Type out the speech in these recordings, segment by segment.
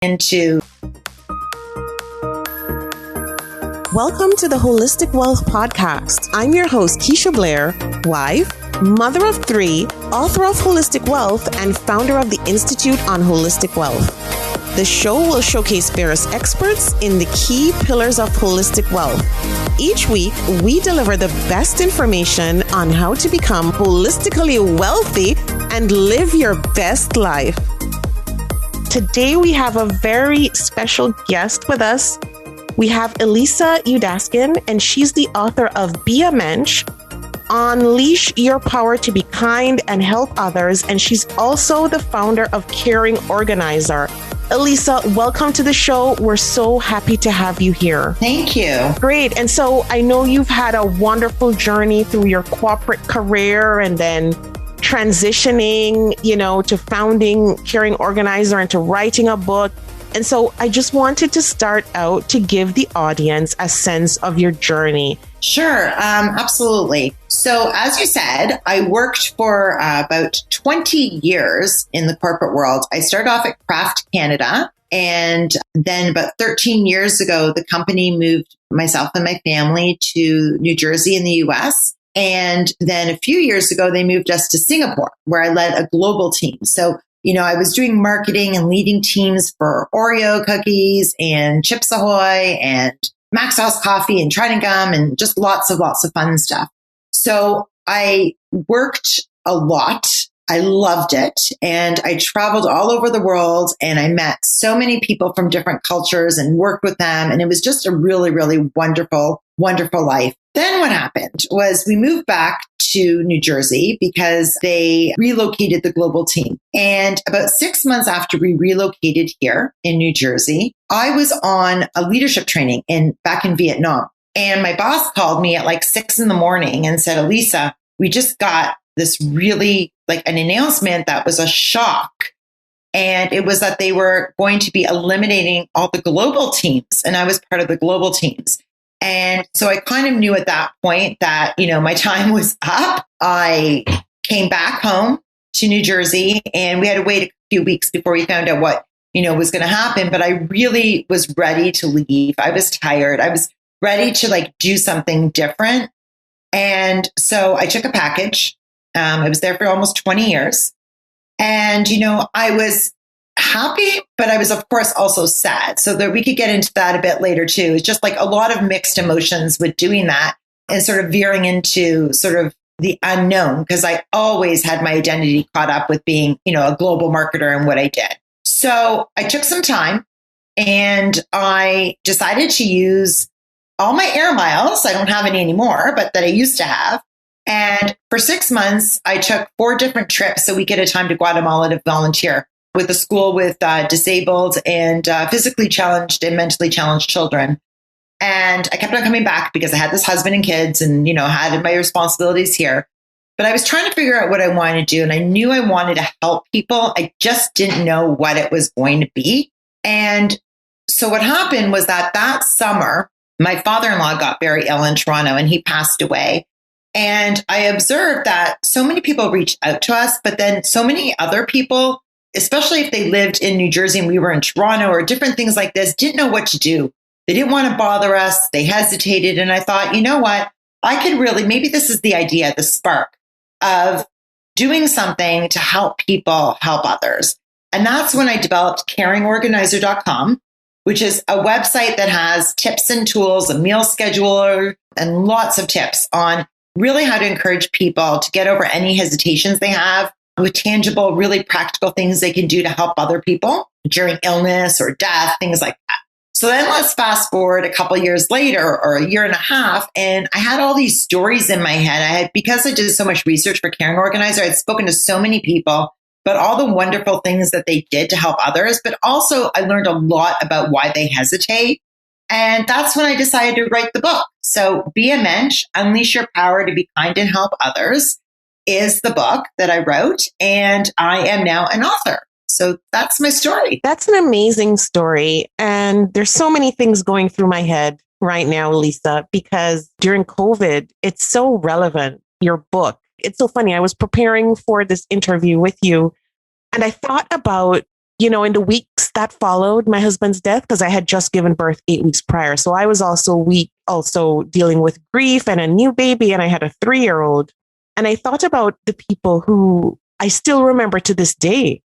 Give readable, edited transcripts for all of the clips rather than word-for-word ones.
into. Welcome to the Holistic Wealth Podcast. I'm your host, Keisha Blair, wife, mother of 3, author of Holistic Wealth, and founder of the Institute on Holistic Wealth. The show will showcase various experts in the key pillars of holistic wealth. Each week, we deliver the best information on how to become holistically wealthy and live your best life. Today, we have a very special guest with us. We have Elisa Udaskin, and she's the author of Be A Mensch, Unleash Your Power to Be Kind and Help Others, and she's also the founder of CaringOrganizer. Elisa, welcome to the show. We're so happy to have you here. Thank you. Great. And so I know you've had a wonderful journey through your corporate career and then transitioning, to founding CaringOrganizer and to writing a book. And so I just wanted to start out to give the audience a sense of your journey. Sure, absolutely. So as you said, I worked for about 20 years in the corporate world. I started off at Kraft Canada, and then about 13 years ago, the company moved myself and my family to New Jersey in the US. And then a few years ago, they moved us to Singapore, where I led a global team. So I was doing marketing and leading teams for Oreo cookies and Chips Ahoy and Max House Coffee and Trident Gum and just lots of fun stuff. So I worked a lot. I loved it. And I traveled all over the world and I met so many people from different cultures and worked with them. And it was just a really, really wonderful, wonderful life. Then what happened was we moved back to New Jersey because they relocated the global team. And about 6 months after we relocated here in New Jersey, I was on a leadership training back in Vietnam. And my boss called me at like 6 a.m. and said, Elisa, we just got this really an announcement that was a shock. And it was that they were going to be eliminating all the global teams. And I was part of the global teams. And so I kind of knew at that point that, my time was up. I came back home to New Jersey and we had to wait a few weeks before we found out what, was going to happen. But I really was ready to leave. I was tired. I was ready to do something different. And so I took a package. I was there for almost 20 years. And, I was happy, but I was, of course, also sad. So that we could get into that a bit later, too. It's just a lot of mixed emotions with doing that and sort of veering into sort of the unknown, because I always had my identity caught up with being, a global marketer and what I did. So I took some time and I decided to use all my air miles. I don't have any anymore, but that I used to have. And for 6 months, I took 4 different trips a week at a time to Guatemala to volunteer with a school with disabled and physically challenged and mentally challenged children. And I kept on coming back because I had this husband and kids and, had my responsibilities here. But I was trying to figure out what I wanted to do. And I knew I wanted to help people. I just didn't know what it was going to be. And so what happened was that summer, my father-in-law got very ill in Toronto and he passed away. And I observed that so many people reached out to us, but then so many other people, especially if they lived in New Jersey and we were in Toronto or different things like this, didn't know what to do. They didn't want to bother us. They hesitated. And I thought, you know what? I could really, maybe this is the idea, the spark of doing something to help people help others. And that's when I developed CaringOrganizer.com, which is a website that has tips and tools, a meal scheduler, and lots of tips on really how to encourage people to get over any hesitations they have with tangible, really practical things they can do to help other people during illness or death, things like that. So then let's fast forward a couple of years later or a year and a half. And I had all these stories in my head. Because I did so much research for CaringOrganizer, I'd spoken to so many people, but all the wonderful things that they did to help others. But also I learned a lot about why they hesitate. And that's when I decided to write the book. So Be A Mensch, Unleash Your Power to Be Kind and Help Others is the book that I wrote. And I am now an author. So that's my story. That's an amazing story. And there's so many things going through my head right now, Lisa, because during COVID, it's so relevant, your book. It's so funny. I was preparing for this interview with you and I thought about, in the weeks weeks that followed my husband's death, because I had just given birth 8 weeks prior. So I was also weak, also dealing with grief and a new baby. And I had a 3-year-old. And I thought about the people who I still remember to this day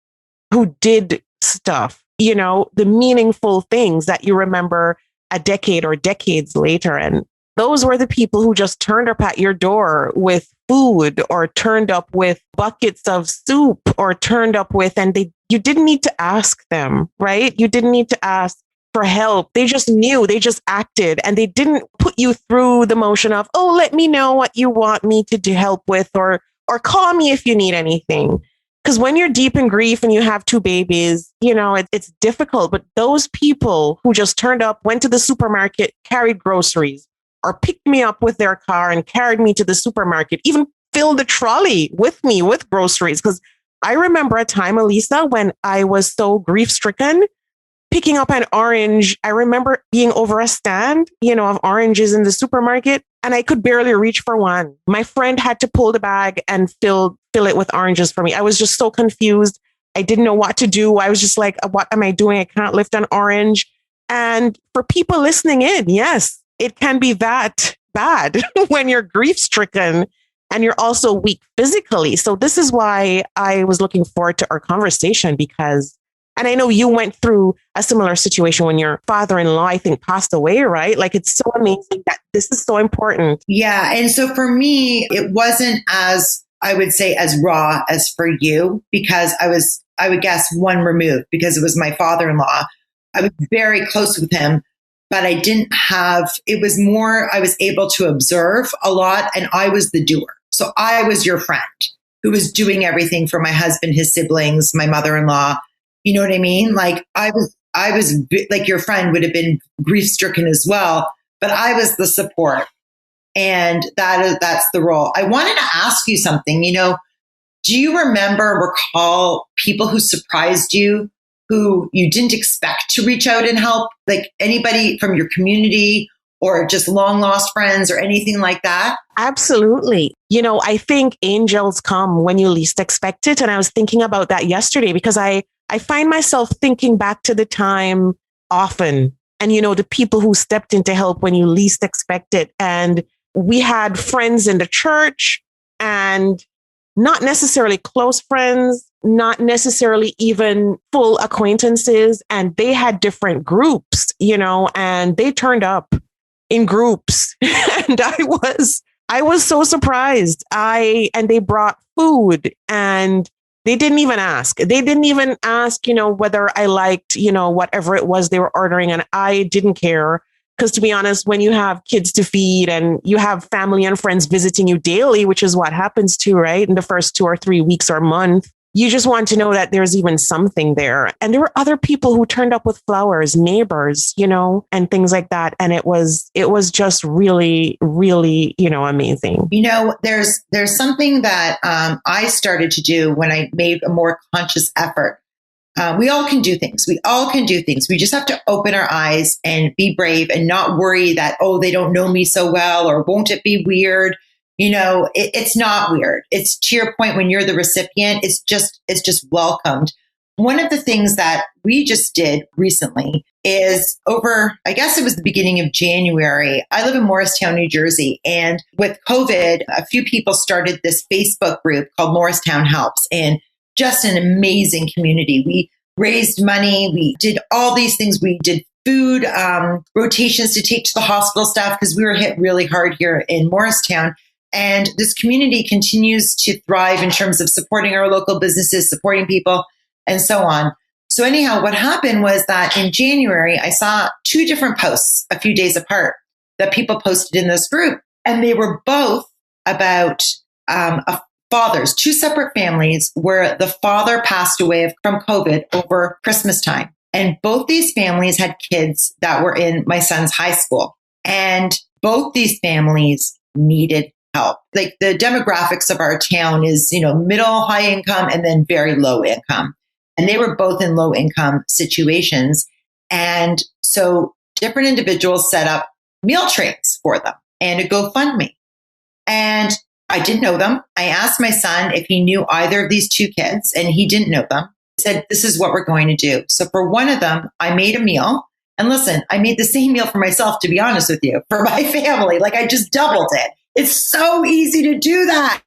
who did stuff, the meaningful things that you remember a decade or decades later. And those were the people who just turned up at your door with food, or turned up with buckets of soup, or turned up with, and you didn't need to ask them, right? You didn't need to ask for help. They just knew, they just acted, and they didn't put you through the motion of, oh, let me know what you want me to do help with, or call me if you need anything. Because when you're deep in grief and you have 2 babies, it's difficult. But those people who just turned up, went to the supermarket, carried groceries, or picked me up with their car and carried me to the supermarket, even filled the trolley with me with groceries. Because I remember a time, Elisa, when I was so grief-stricken, picking up an orange. I remember being over a stand, of oranges in the supermarket, and I could barely reach for one. My friend had to pull the bag and fill it with oranges for me. I was just so confused. I didn't know what to do. I was just like, what am I doing? I can't lift an orange. And for people listening in, yes, it can be that bad when you're grief-stricken and you're also weak physically. So this is why I was looking forward to our conversation, because, and I know you went through a similar situation when your father-in-law, I think, passed away, right? Like, it's so amazing that this is so important. Yeah. And so for me, it wasn't as, I would say, as raw as for you, because I would guess, one removed, because it was my father-in-law. I was very close with him, but I didn't have, it was more, I was able to observe a lot, and I was the doer. So I was your friend who was doing everything for my husband, his siblings, my mother-in-law. You know what I mean? Like, I was like, your friend would have been grief-stricken as well, but I was the support. And that's the role. I wanted to ask you something. Do you recall people who surprised you, who you didn't expect to reach out and help? Like, anybody from your community, or just long lost friends, or anything like that? Absolutely. I think angels come when you least expect it. And I was thinking about that yesterday, because I find myself thinking back to the time often, and, the people who stepped in to help when you least expect it. And we had friends in the church, and not necessarily close friends, not necessarily even full acquaintances. And they had different groups, and they turned up in groups. And I was so surprised. And they brought food, and they didn't even ask. They didn't even ask, whether I liked, whatever it was they were ordering. And I didn't care. Because, to be honest, when you have kids to feed and you have family and friends visiting you daily, which is what happens too, right? In the first 2 or 3 weeks or month, you just want to know that there's even something there. And there were other people who turned up with flowers, neighbors, and things like that. And it was just really, really, amazing. There's something that I started to do when I made a more conscious effort. We all can do things. We just have to open our eyes and be brave, and not worry that, oh, they don't know me so well, or won't it be weird? It's not weird. It's, to your point, when you're the recipient, it's just welcomed. One of the things that we just did recently is I guess it was the beginning of January. I live in Morristown, New Jersey. And with COVID, a few people started this Facebook group called Morristown Helps, and just an amazing community. We raised money. We did all these things. We did food rotations to take to the hospital staff, because we were hit really hard here in Morristown. And this community continues to thrive in terms of supporting our local businesses, supporting people, and so on. So anyhow, what happened was that in January, I saw 2 different posts a few days apart that people posted in this group. And they were both about fathers, 2 separate families where the father passed away from COVID over Christmas time. And both these families had kids that were in my son's high school. And both these families needed help. Like, the demographics of our town is, middle, high income, and then very low income. And they were both in low income situations. And so different individuals set up meal trays for them and a GoFundMe. And I didn't know them. I asked my son if he knew either of these 2 kids, and he didn't know them. said, this is what we're going to do. So for one of them, I made a meal. And listen, I made the same meal for myself, to be honest with you, for my family. Like I just doubled it. It's so easy to do that.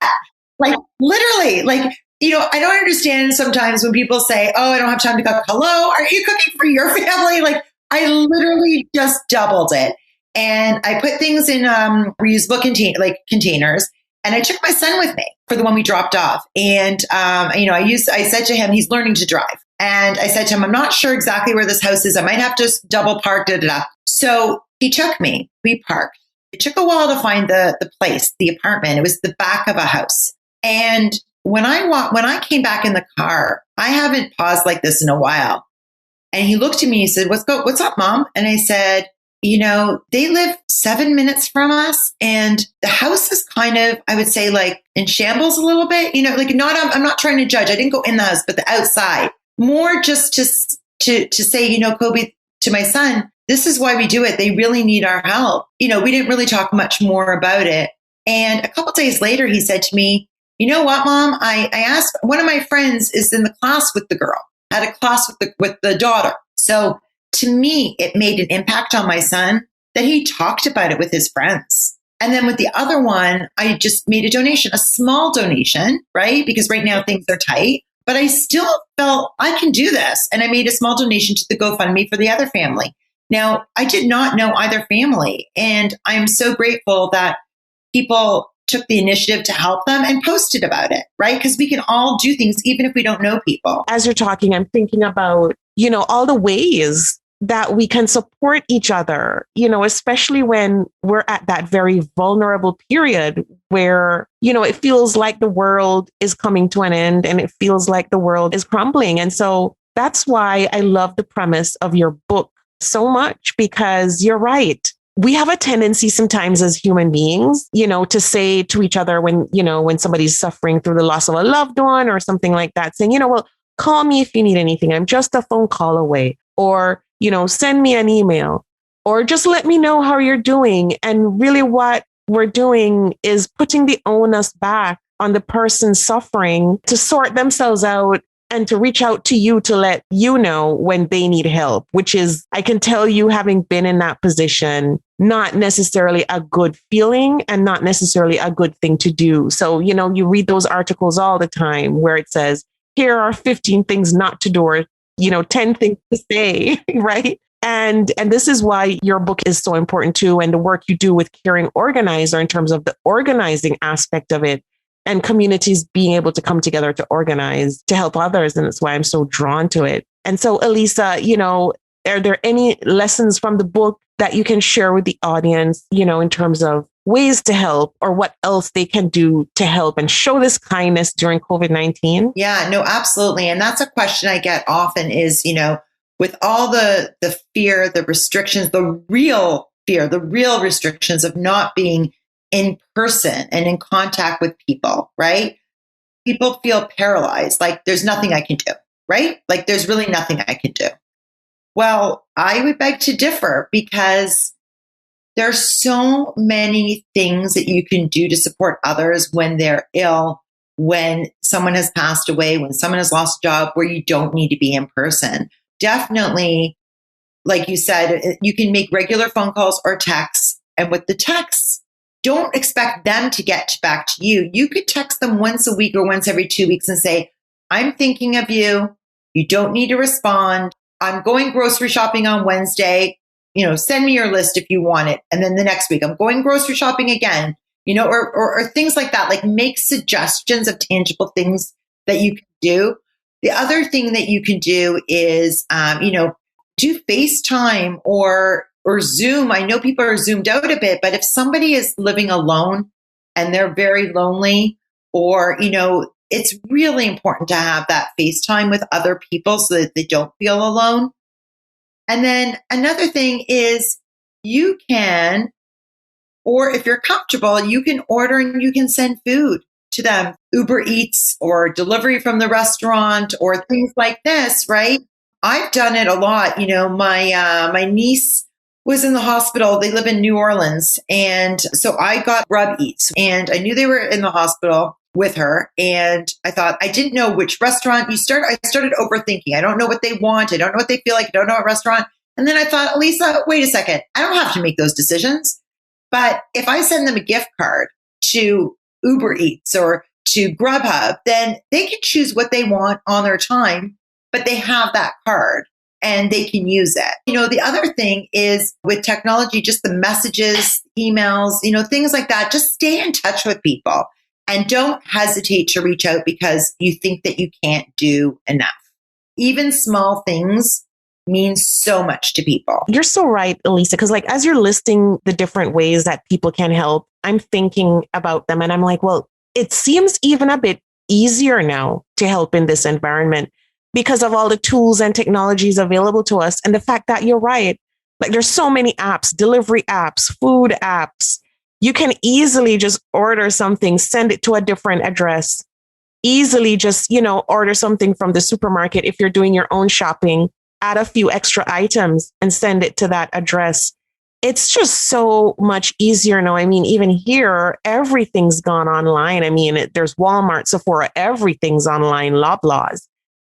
Like literally, like, I don't understand sometimes when people say, oh, I don't have time to cook. Hello, are you cooking for your family? Like I literally just doubled it. And I put things in reusable containers. And I took my son with me for the one we dropped off. And, I said to him, he's learning to drive. And I said to him, I'm not sure exactly where this house is. I might have to double park, So he took me. We parked. It took a while to find the place, the apartment. It was the back of a house. And when I came back in the car, I haven't paused like this in a while. And he looked at me, he said, what's up, Mom? And I said, they live 7 minutes from us and the house is kind of, I would say like in shambles a little bit, I'm not trying to judge. I didn't go in the house, but the outside more just to say, Kobe, to my son, this is why we do it. They really need our help. We didn't really talk much more about it. And a couple of days later, he said to me, you know what, Mom, I asked one of my friends is in the class with the girl, had a class with the daughter. So to me, it made an impact on my son that he talked about it with his friends. And then with the other one, I just made a donation, a small donation, right? Because right now things are tight, but I still felt I can do this. And I made a small donation to the GoFundMe for the other family. Now, I did not know either family. And I'm so grateful that people took the initiative to help them and posted about it, right? Because we can all do things, even if we don't know people. As you're talking, I'm thinking about, all the ways that we can support each other, especially when we're at that very vulnerable period where, it feels like the world is coming to an end and it feels like the world is crumbling. And so that's why I love the premise of your book so much, because you're right. We have a tendency sometimes as human beings, to say to each other when somebody's suffering through the loss of a loved one or something like that, saying, well, call me if you need anything. I'm just a phone call away. Or, send me an email, or just let me know how you're doing. And really what we're doing is putting the onus back on the person suffering to sort themselves out and to reach out to you to let you know when they need help, which is, I can tell you, having been in that position, not necessarily a good feeling and not necessarily a good thing to do. So, you read those articles all the time where it says, here are 15 things not to do, or 10 things to say, right? And this is why your book is so important too. And the work you do with CaringOrganizer in terms of the organizing aspect of it and communities being able to come together to organize to help others. And that's why I'm so drawn to it. And so, Elisa, are there any lessons from the book that you can share with the audience, in terms of ways to help or what else they can do to help and show this kindness during COVID-19? Yeah, no, absolutely. And that's a question I get often is, with all the fear, the restrictions, the real fear, the real restrictions of not being in person and in contact with people, right? People feel paralyzed, like there's nothing I can do, right? Like there's really nothing I can do. Well, I would beg to differ because there's so many things that you can do to support others when they're ill, when someone has passed away, when someone has lost a job, where you don't need to be in person. Definitely, like you said, you can make regular phone calls or texts. And with the texts, don't expect them to get back to you. You could text them once a week or once every 2 weeks and say, I'm thinking of you. You don't need to respond. I'm going grocery shopping on Wednesday. Send me your list if you want it. And then the next week, I'm going grocery shopping again, or things like that. Like make suggestions of tangible things that you can do. The other thing that you can do is, do FaceTime or Zoom. I know people are zoomed out a bit, but if somebody is living alone and they're very lonely, or, it's really important to have that FaceTime with other people so that they don't feel alone. And then another thing is you can, or if you're comfortable, you can order and you can send food to them, Uber Eats or delivery from the restaurant or things like this, right? I've done it a lot. My niece was in the hospital. They live in New Orleans. And so I got Grub Eats and I knew they were in the hospital. with her. And I thought, I didn't know which restaurant I started overthinking. I don't know what they want. I don't know what they feel like. I don't know what restaurant. And then I thought, Elisa, wait a second. I don't have to make those decisions. But if I send them a gift card to Uber Eats or to Grubhub, then they can choose what they want on their time, but they have that card and they can use it. The other thing is with technology, just the messages, emails, things like that, just stay in touch with people and don't hesitate to reach out because you think that you can't do enough. Even small things mean so much to people. You're so right, Elisa, because as you're listing the different ways that people can help, I'm thinking about them and I'm like, well, it seems even a bit easier now to help in this environment because of all the tools and technologies available to us. And the fact that you're right, there's so many apps, delivery apps, food apps. You can easily just order something, send it to a different address, easily just, order something from the supermarket if you're doing your own shopping, add a few extra items and send it to that address. It's just so much easier now. I mean, even here, everything's gone online. I mean, there's Walmart, Sephora, everything's online, Loblaws,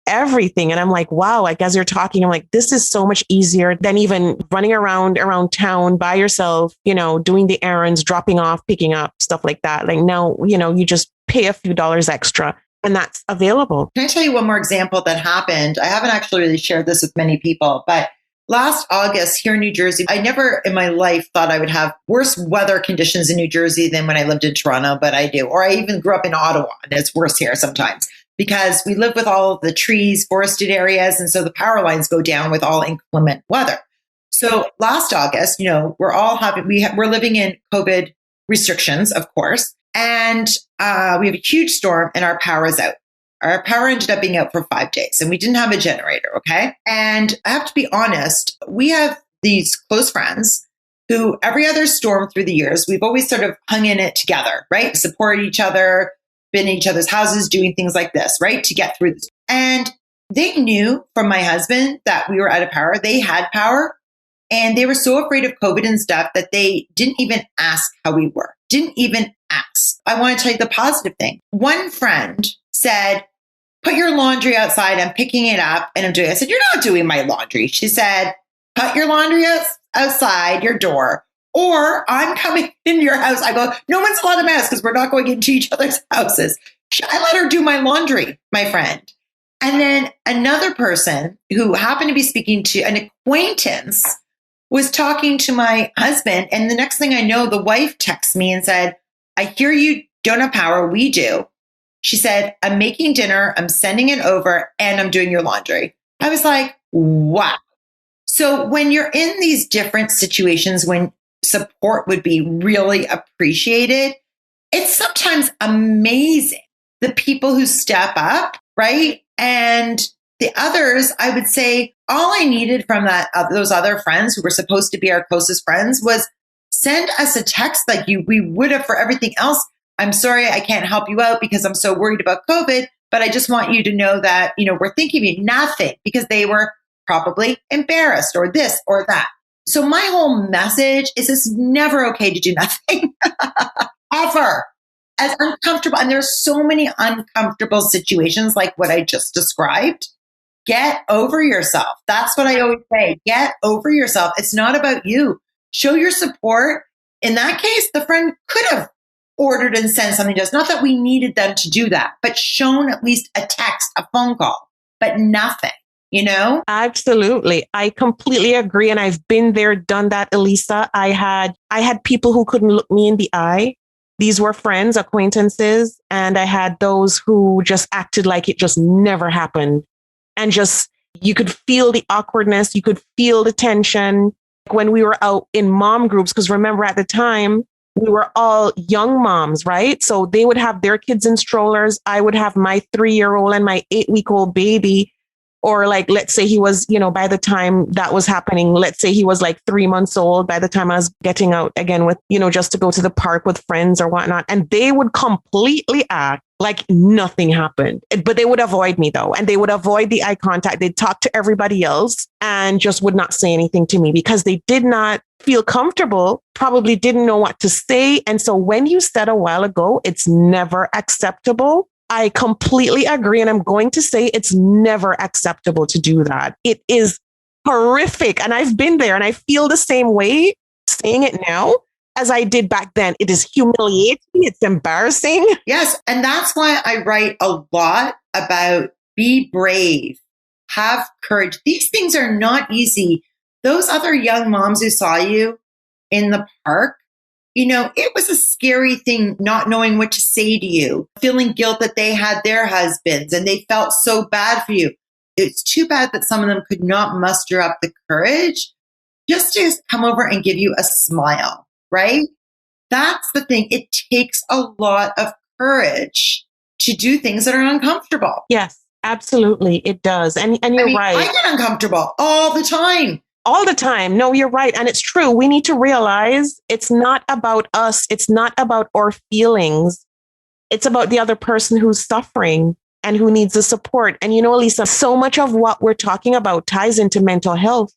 everything. And I'm like, wow, as you're talking, I'm like, this is so much easier than even running around town by yourself, doing the errands, dropping off, picking up, stuff like that. Now, you just pay a few dollars extra and that's available. Can I tell you one more example that happened? I haven't actually really shared this with many people, but last August here in New Jersey, I never in my life thought I would have worse weather conditions in New Jersey than when I lived in Toronto, but I do. Or I even grew up in Ottawa, and it's worse here sometimes because we live with all of the trees, forested areas, and so the power lines go down with all inclement weather. So last August, we're living in COVID restrictions, of course, and we have a huge storm and our power is out. Our power ended up being out for 5 days and we didn't have a generator. Okay. And I have to be honest, we have these close friends who every other storm through the years, we've always sort of hung in it together, right? Supported each other, been in each other's houses, doing things like this, right? To get through this. And they knew from my husband that we were out of power. They had power and they were so afraid of COVID and stuff that they didn't even ask how we were. Didn't even ask. I want to tell you the positive thing. One friend said, put your laundry outside. I'm picking it up and I'm doing it. I said, you're not doing my laundry. She said, put your laundry outside your door or I'm coming into your house. I go, no one's allowed to mess because we're not going into each other's houses. I let her do my laundry, my friend. And then another person who happened to be speaking to an acquaintance was talking to my husband. And the next thing I know, the wife texts me and said, I hear you don't have power. We do. She said, I'm making dinner, I'm sending it over, and I'm doing your laundry. I was like, wow. So when you're in these different situations, when support would be really appreciated, it's sometimes amazing. The people who step up, right? And the others, I would say, all I needed from those other friends who were supposed to be our closest friends was send us a text like we would have for everything else. I'm sorry, I can't help you out because I'm so worried about COVID, but I just want you to know that, we're thinking of you. Nothing, because they were probably embarrassed or this or that. So my whole message is it's never okay to do nothing ever. As uncomfortable, and there's so many uncomfortable situations like what I just described. Get over yourself. That's what I always say. Get over yourself. It's not about you. Show your support. In that case, the friend could have ordered and sent something to us. Not that we needed them to do that, but shown at least a text, a phone call, but nothing, Absolutely. I completely agree. And I've been there, done that, Elisa. I had people who couldn't look me in the eye. These were friends, acquaintances, and I had those who just acted like it just never happened. And just, you could feel the awkwardness. You could feel the tension when we were out in mom groups. Because remember, at the time, we were all young moms, right? So they would have their kids in strollers. I would have my 3-year-old and my 8-week-old baby. Or let's say he was, by the time that was happening, let's say he was 3 months old by the time I was getting out again with, just to go to the park with friends or whatnot. And they would completely act like nothing happened. But they would avoid me though. And they would avoid the eye contact. They'd talk to everybody else and just would not say anything to me because they did not feel comfortable, probably didn't know what to say. And so when you said a while ago, it's never acceptable, I completely agree. And I'm going to say it's never acceptable to do that. It is horrific. And I've been there and I feel the same way saying it now as I did back then. It is humiliating. It's embarrassing. Yes. And that's why I write a lot about be brave, have courage. These things are not easy. Those other young moms who saw you in the park, it was a scary thing not knowing what to say to you, feeling guilt that they had their husbands and they felt so bad for you. It's too bad that some of them could not muster up the courage just to come over and give you a smile, right? That's the thing. It takes a lot of courage to do things that are uncomfortable. Yes, absolutely. It does. And you're right. I get uncomfortable all the time. All the time. No, you're right. And it's true. We need to realize it's not about us. It's not about our feelings. It's about the other person who's suffering and who needs the support. And Elisa, so much of what we're talking about ties into mental health.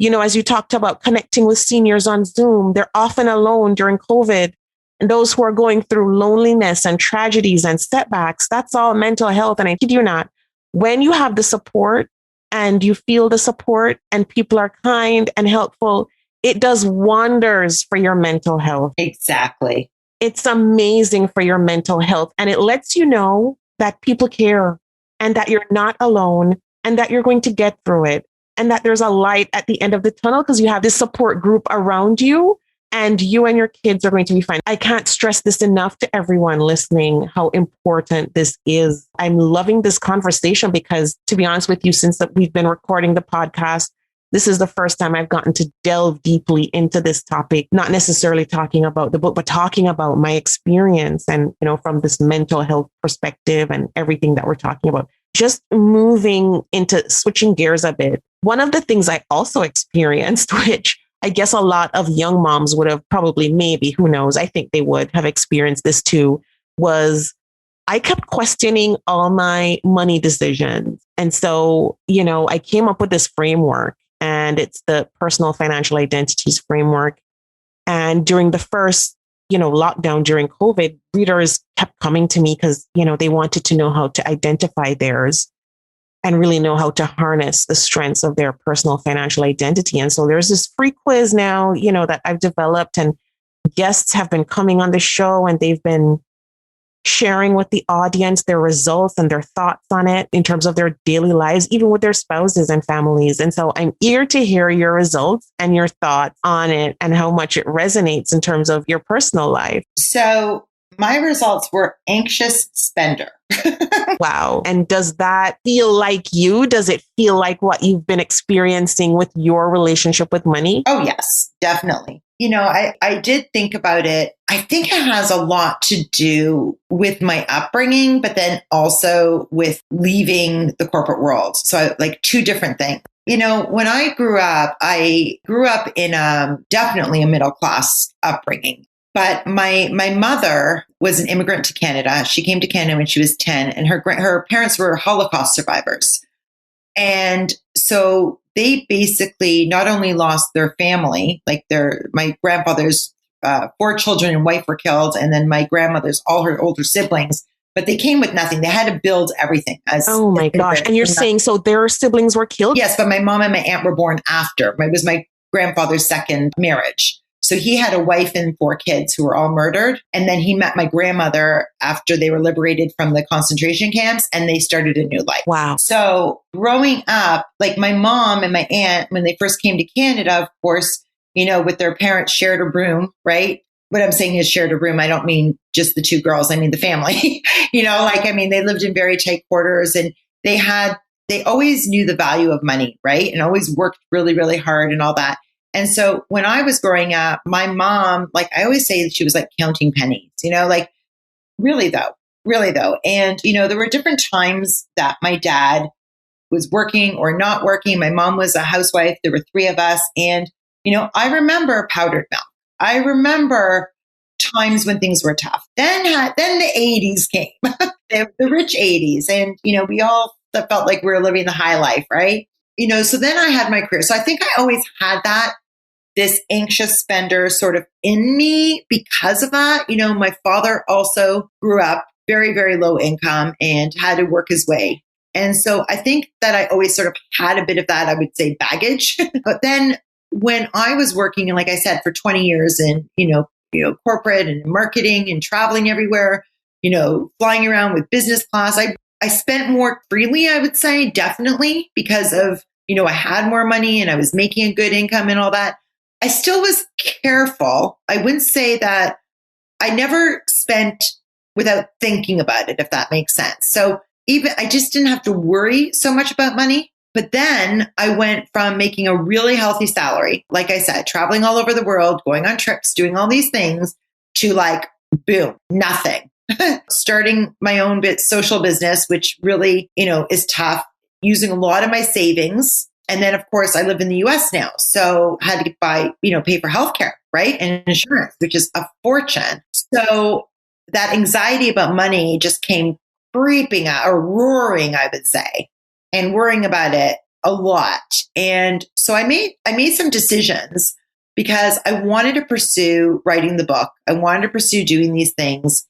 As you talked about connecting with seniors on Zoom, they're often alone during COVID. And those who are going through loneliness and tragedies and setbacks, that's all mental health. And I kid you not, when you have the support, and you feel the support and people are kind and helpful, it does wonders for your mental health. Exactly. It's amazing for your mental health. And it lets you know that people care and that you're not alone and that you're going to get through it and that there's a light at the end of the tunnel because you have this support group around you and you and your kids are going to be fine. I can't stress this enough to everyone listening, how important this is. I'm loving this conversation because, to be honest with you, since we've been recording the podcast, this is the first time I've gotten to delve deeply into this topic, not necessarily talking about the book, but talking about my experience and, from this mental health perspective and everything that we're talking about. Just moving into switching gears a bit. One of the things I also experienced, which I guess a lot of young moms would have probably, maybe, who knows, I think they would have experienced this too, was I kept questioning all my money decisions. And so, I came up with this framework and it's the personal financial identities framework. And during the first, lockdown during COVID, readers kept coming to me because, they wanted to know how to identify theirs and really know how to harness the strengths of their personal financial identity. And so there's this free quiz now, that I've developed, and guests have been coming on the show and they've been sharing with the audience their results and their thoughts on it in terms of their daily lives, even with their spouses and families. And so I'm eager to hear your results and your thoughts on it and how much it resonates in terms of your personal life. So my results were anxious spender. Wow. And does that feel like you? Does it feel like what you've been experiencing with your relationship with money? Oh, yes, definitely. I did think about it. I think it has a lot to do with my upbringing, but then also with leaving the corporate world. So like two different things. When I grew up in definitely a middle class upbringing. But my mother was an immigrant to Canada. She came to Canada when she was 10, and her parents were Holocaust survivors. And so they basically not only lost their family, like my grandfather's 4 children and wife were killed, and then my grandmother's, all her older siblings, but they came with nothing. They had to build everything. Oh my gosh. And you're saying, so their siblings were killed? Yes, but my mom and my aunt were born after. It was my grandfather's second marriage. So he had a wife and 4 kids who were all murdered. And then he met my grandmother after they were liberated from the concentration camps, and they started a new life. Wow. So growing up, like my mom and my aunt, when they first came to Canada, of course, with their parents shared a room, right? What I'm saying is shared a room. I don't mean just the 2 girls. I mean the family, they lived in very tight quarters, and they always knew the value of money, right? And always worked really, really hard and all that. And so when I was growing up, my mom, like I always say that she was like counting pennies, really though. And, there were different times that my dad was working or not working. My mom was a housewife. There were 3 of us. And, I remember powdered milk. I remember times when things were tough. Then the 80s came, the rich 80s. And, we all felt like we were living the high life, right? So then I had my career. So I think I always had this anxious spender sort of in me because of that. My father also grew up very, very low income and had to work his way. And so I think that I always sort of had a bit of that, I would say, baggage. But then when I was working, and like I said, for 20 years in, corporate and marketing and traveling everywhere, flying around with business class, I spent more freely, I would say, definitely because of, I had more money and I was making a good income and all that. I still was careful. I wouldn't say that I never spent without thinking about it, if that makes sense. So even I just didn't have to worry so much about money. But then I went from making a really healthy salary, like I said, traveling all over the world, going on trips, doing all these things, to like, boom, nothing. Starting my own social business, which really, is tough, using a lot of my savings. And then, of course, I live in the US now. So I had to pay for healthcare, right? And insurance, which is a fortune. So that anxiety about money just came creeping out, or roaring, I would say, and worrying about it a lot. And so I made some decisions because I wanted to pursue writing the book. I wanted to pursue doing these things.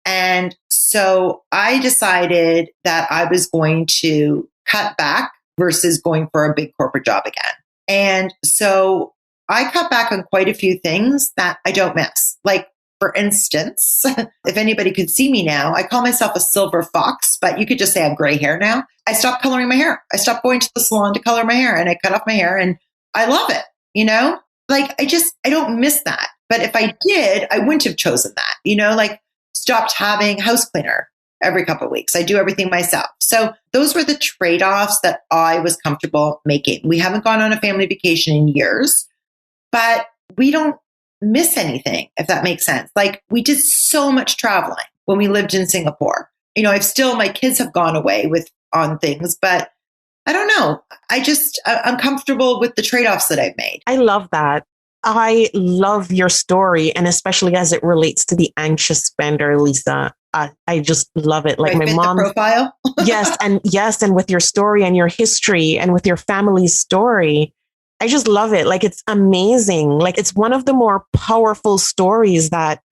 And so I decided that I was going to cut back versus going for a big corporate job again. And so I cut back on quite a few things that I don't miss. Like, for instance, if anybody could see me now, I call myself a silver fox, but you could just say I have gray hair now. I stopped coloring my hair. I stopped going to the salon to color my hair, and I cut off my hair, and I love it. Like I don't miss that. But if I did, I wouldn't have chosen that, like stopped having house cleaner every couple of weeks. I do everything myself. So those were the trade-offs that I was comfortable making. We haven't gone on a family vacation in years, but we don't miss anything, if that makes sense. Like, we did so much traveling when we lived in Singapore. My kids have gone away on things, but I don't know. I'm comfortable with the trade-offs that I've made. I love that. I love your story, and especially as it relates to the anxious spender, Lisa. I just love it. Like, my mom profile. yes. And with your story and your history and with your family's story, I just love it. Like, it's amazing. Like, it's one of the more powerful stories that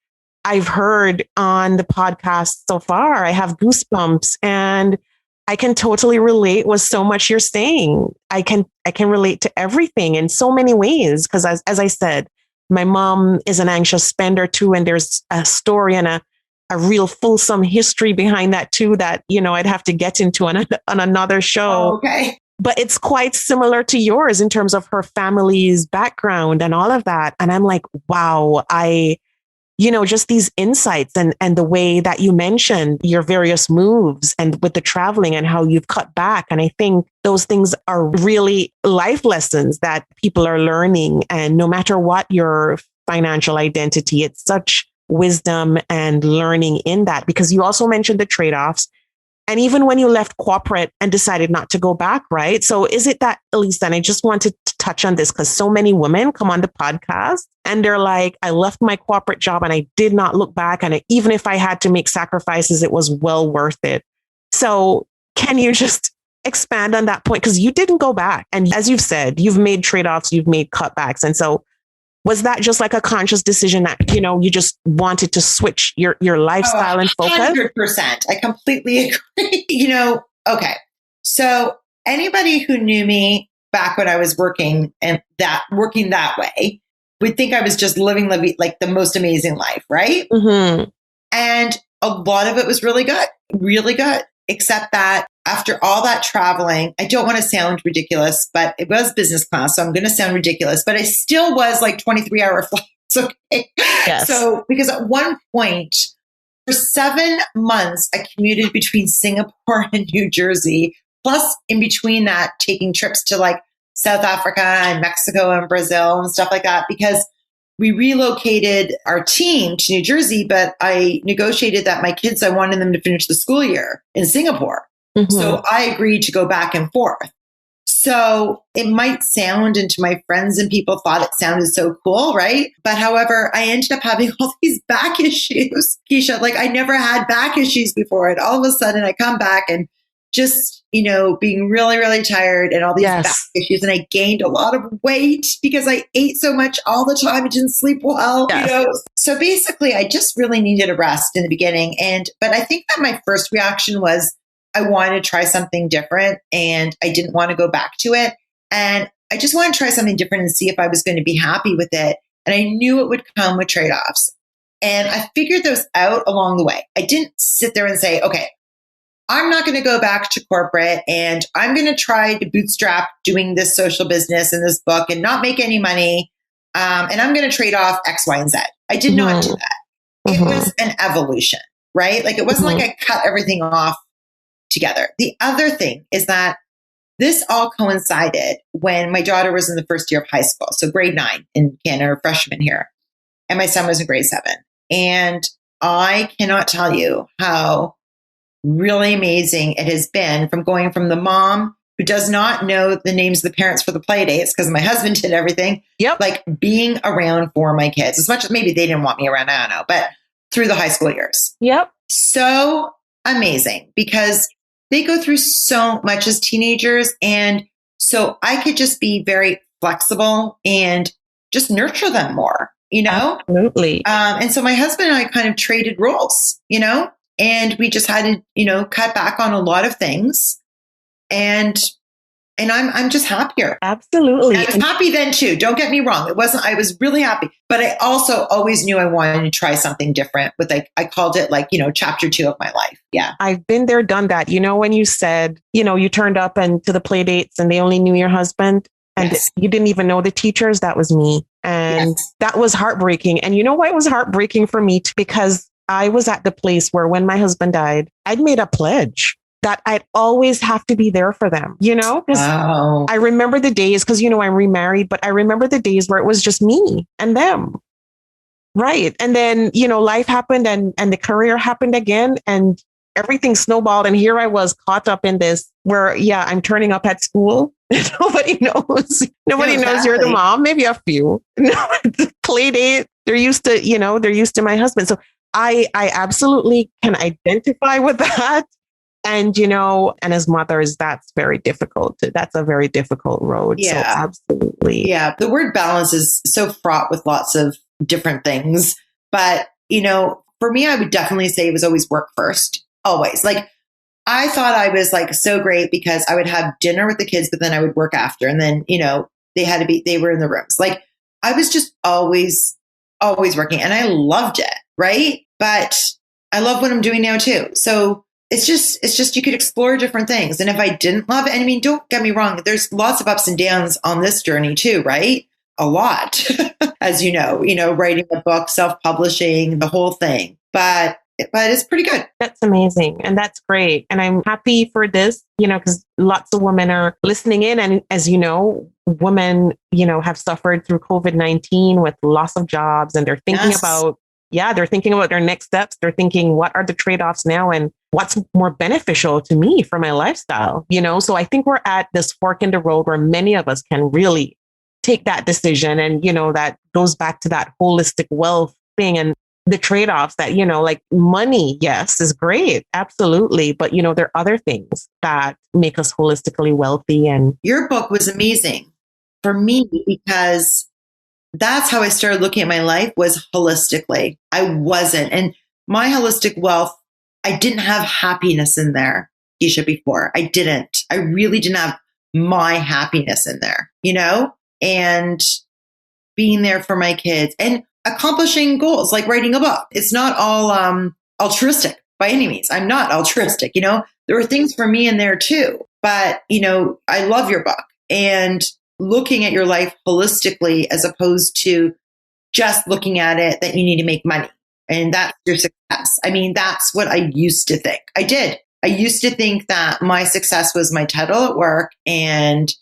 I've heard on the podcast so far. I have goosebumps, and I can totally relate with so much you're saying. I can relate to everything in so many ways. Because as I said, my mom is an anxious spender too. And there's a story and a real fulsome history behind that too, that, I'd have to get into on another show. Oh, okay. But it's quite similar to yours in terms of her family's background and all of that. And I'm like, wow, just these insights and the way that you mentioned your various moves and with the traveling and how you've cut back. And I think those things are really life lessons that people are learning. And no matter what your financial identity, it's such wisdom and learning in that, because you also mentioned the trade-offs. And even when you left corporate and decided not to go back, right? So is it that, Elisa, and I just wanted to touch on this because so many women come on the podcast and they're like, I left my corporate job and I did not look back. And even if I had to make sacrifices, it was well worth it. So can you just expand on that point? Because you didn't go back. And as you've said, you've made trade-offs, you've made cutbacks. And so was that just like a conscious decision that, you just wanted to switch your lifestyle and focus? 100%. I completely agree. Okay. So anybody who knew me back when I was working that way would think I was just living like the most amazing life, right? Mm-hmm. And a lot of it was really good, except that after all that traveling, I don't want to sound ridiculous, but it was business class, so I'm going to sound ridiculous, but I still was like 23-hour flights. Okay. Yes. So, because at one point for 7 months, I commuted between Singapore and New Jersey, plus in between that, taking trips to like South Africa and Mexico and Brazil and stuff like that, because we relocated our team to New Jersey, but I negotiated that my kids, I wanted them to finish the school year in Singapore. Mm-hmm. So I agreed to go back and forth. So it might sound, and to my friends and people thought it sounded so cool, right? But however, I ended up having all these back issues, Keisha. Like I never had back issues before. And all of a sudden I come back and just, being really, really tired and all these back issues. And I gained a lot of weight because I ate so much all the time. I didn't sleep well, So basically I just really needed a rest in the beginning. But I think that my first reaction was, I wanted to try something different and I didn't want to go back to it. And I just wanted to try something different and see if I was going to be happy with it. And I knew it would come with trade-offs. And I figured those out along the way. I didn't sit there and say, okay, I'm not going to go back to corporate and I'm going to try to bootstrap doing this social business and this book and not make any money. And I'm going to trade off X, Y, and Z. I did not do that. It was an evolution, right? Like it wasn't like I cut everything off together. The other thing is that this all coincided when my daughter was in the first year of high school. So grade 9 in Canada, or freshman here. And my son was in grade 7. And I cannot tell you how really amazing it has been from going from the mom who does not know the names of the parents for the play dates because my husband did everything. Like being around for my kids, as much as maybe they didn't want me around, I don't know, but through the high school years. So amazing because they go through so much as teenagers. And so I could just be very flexible and just nurture them more, Absolutely. And so my husband and I kind of traded roles, and we just had to, cut back on a lot of things. And I'm just happier. Absolutely. I was happy then too. Don't get me wrong. I was really happy, but I also always knew I wanted to try something different with I called it chapter 2 of my life. Yeah. I've been there, done that. When you said, you turned up and to the play dates and they only knew your husband and you didn't even know the teachers. That was me. And that was heartbreaking. And you know why it was heartbreaking for me? Because I was at the place where when my husband died, I'd made a pledge that I'd always have to be there for them, I remember the days, because, I'm remarried, but I remember the days where it was just me and them. Right. And then, life happened and the career happened again and everything snowballed. And here I was caught up in this where, I'm turning up at school. Nobody knows. Nobody knows you're the mom. Maybe a few. Play date. They're used to my husband. So I absolutely can identify with that. And, and as mothers, that's very difficult. That's a very difficult road. Yeah. So absolutely. Yeah. The word balance is so fraught with lots of different things. But, for me, I would definitely say it was always work first. Always. I thought I was so great because I would have dinner with the kids, but then I would work after. And then, they were in the rooms. I was just always working and I loved it. Right. But I love what I'm doing now too. So it's just, you could explore different things. And if I didn't love it, and I mean, don't get me wrong, there's lots of ups and downs on this journey too, right? A lot, as writing a book, self-publishing, the whole thing. But it's pretty good. That's amazing. And that's great. And I'm happy for this, because lots of women are listening in. And as you know, women, have suffered through COVID-19 with loss of jobs and they're thinking about they're thinking about their next steps. They're thinking, what are the trade-offs now? And what's more beneficial to me for my lifestyle? So I think we're at this fork in the road where many of us can really take that decision. And, that goes back to that holistic wealth thing and the trade-offs that, money, yes, is great. Absolutely. But, there are other things that make us holistically wealthy. And your book was amazing for me because that's how I started looking at my life, was holistically. I wasn't. And my holistic wealth, I didn't have happiness in there, Keisha, before. I didn't. I really didn't have my happiness in there, and being there for my kids and accomplishing goals like writing a book. It's not all altruistic by any means. I'm not altruistic. There were things for me in there too. But, I love your book and looking at your life holistically as opposed to just looking at it that you need to make money and that's your success. I mean, that's what I used to think. I did. I used to think that my success was my title at work and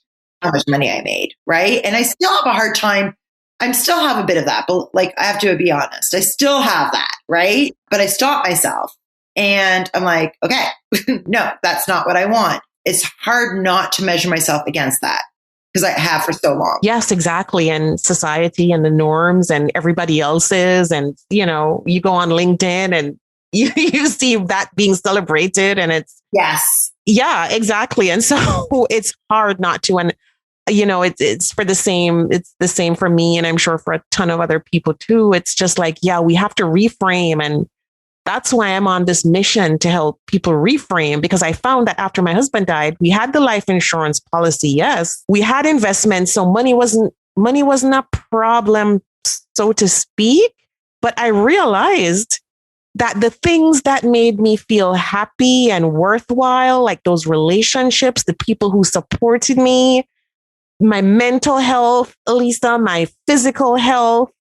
how much money I made, right? And I still have a hard time. I still have a bit of that, but I have to be honest. I still have that, right? But I stopped myself and I'm like, okay, no, that's not what I want. it's hard not to measure myself against that because I have for so long. Yes, exactly. And society and the norms and everybody else's. And, you go on LinkedIn and you see that being celebrated and it's. Yes. Yeah, exactly. And so it's hard not to. And, it's the same for me. And I'm sure for a ton of other people too. It's just like, yeah, we have to reframe. And that's why I'm on this mission to help people reframe, because I found that after my husband died, we had the life insurance policy. Yes, we had investments. So money wasn't a problem, so to speak. But I realized that the things that made me feel happy and worthwhile, like those relationships, the people who supported me, my mental health, Elisa, my physical health,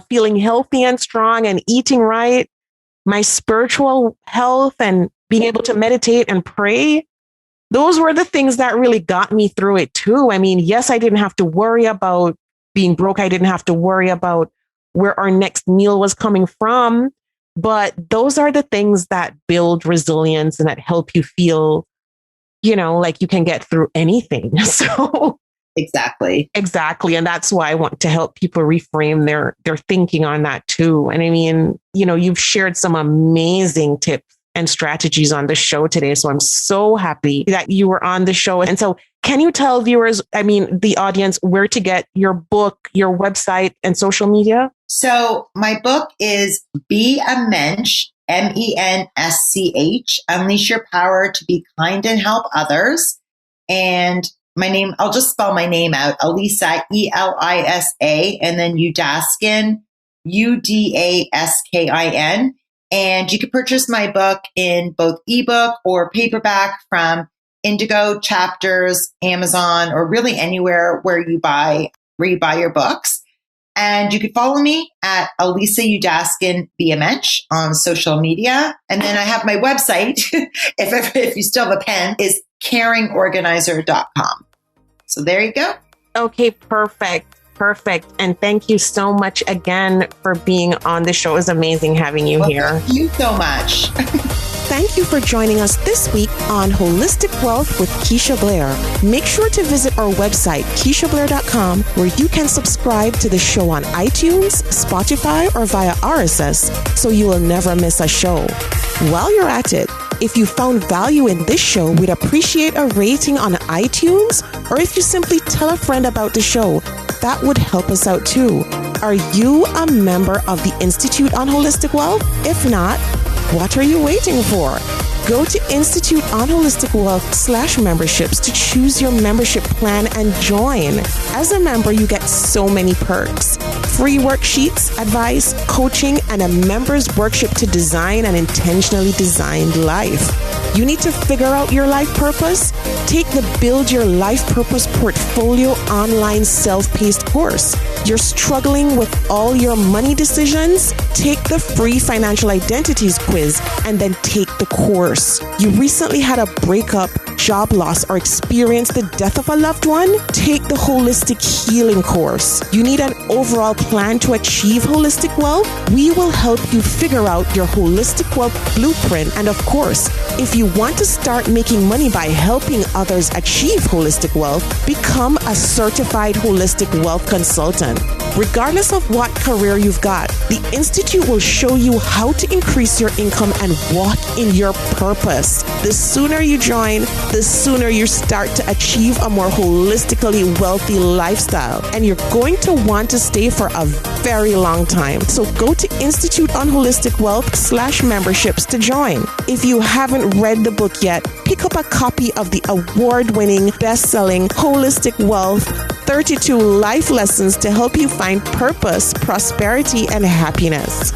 feeling healthy and strong and eating right, my spiritual health and being able to meditate and pray, those were the things that really got me through it too. I mean, yes, I didn't have to worry about being broke. I didn't have to worry about where our next meal was coming from. But those are the things that build resilience and that help you feel, like you can get through anything. So Exactly. And that's why I want to help people reframe their thinking on that too. And I mean, you've shared some amazing tips and strategies on the show today. So I'm so happy that you were on the show. And so can you tell viewers, the audience, where to get your book, your website and social media? So my book is Be A Mensch, MENSCH, Unleash Your Power to Be Kind and Help Others. And my name, I'll just spell my name out, Elisa, ELISA, and then Udaskin, UDASKIN. And you can purchase my book in both ebook or paperback from Indigo, Chapters, Amazon, or really anywhere where you buy your books. And you can follow me at Elisa Udaskin, Be A Mensch on social media. And then I have my website, if you still have a pen, is CaringOrganizer.com. So there you go. Okay, perfect. And thank you so much again for being on the show. It was amazing having you here. Thank you so much. Thank you for joining us this week on Holistic Wealth with Keisha Blair. Make sure to visit our website, KeishaBlair.com, where you can subscribe to the show on iTunes, Spotify, or via RSS, so you will never miss a show. While you're at it, if you found value in this show, we'd appreciate a rating on iTunes, or if you simply tell a friend about the show, that would help us out too. Are you a member of the Institute on Holistic Wealth? If not, what are you waiting for? Go to instituteonholisticwealth.com/memberships to choose your membership plan and join. As a member, you get so many perks. Free worksheets, advice, coaching, and a member's workshop to design an intentionally designed life. You need to figure out your life purpose? Take the Build Your Life Purpose Portfolio online self-paced course. You're struggling with all your money decisions? Take the free financial identities quiz and then take the course. You recently had a breakup, job loss, or experienced the death of a loved one? Take the Holistic Healing course. You need an overall plan to achieve holistic wealth? We will help you figure out your holistic wealth blueprint. And of course, if you want to start making money by helping others achieve holistic wealth, become a certified holistic wealth consultant. Regardless of what career you've got, the Institute will show you how to increase your income and walk in your purpose. The sooner you join, the sooner you start to achieve a more holistically wealthy lifestyle. And you're going to want to stay for a very long time. So go to instituteonholisticwealth.com/memberships to join. If you haven't read the book yet, pick up a copy of the award-winning, best-selling Holistic Wealth 32 Life Lessons to help you find purpose, prosperity, and happiness.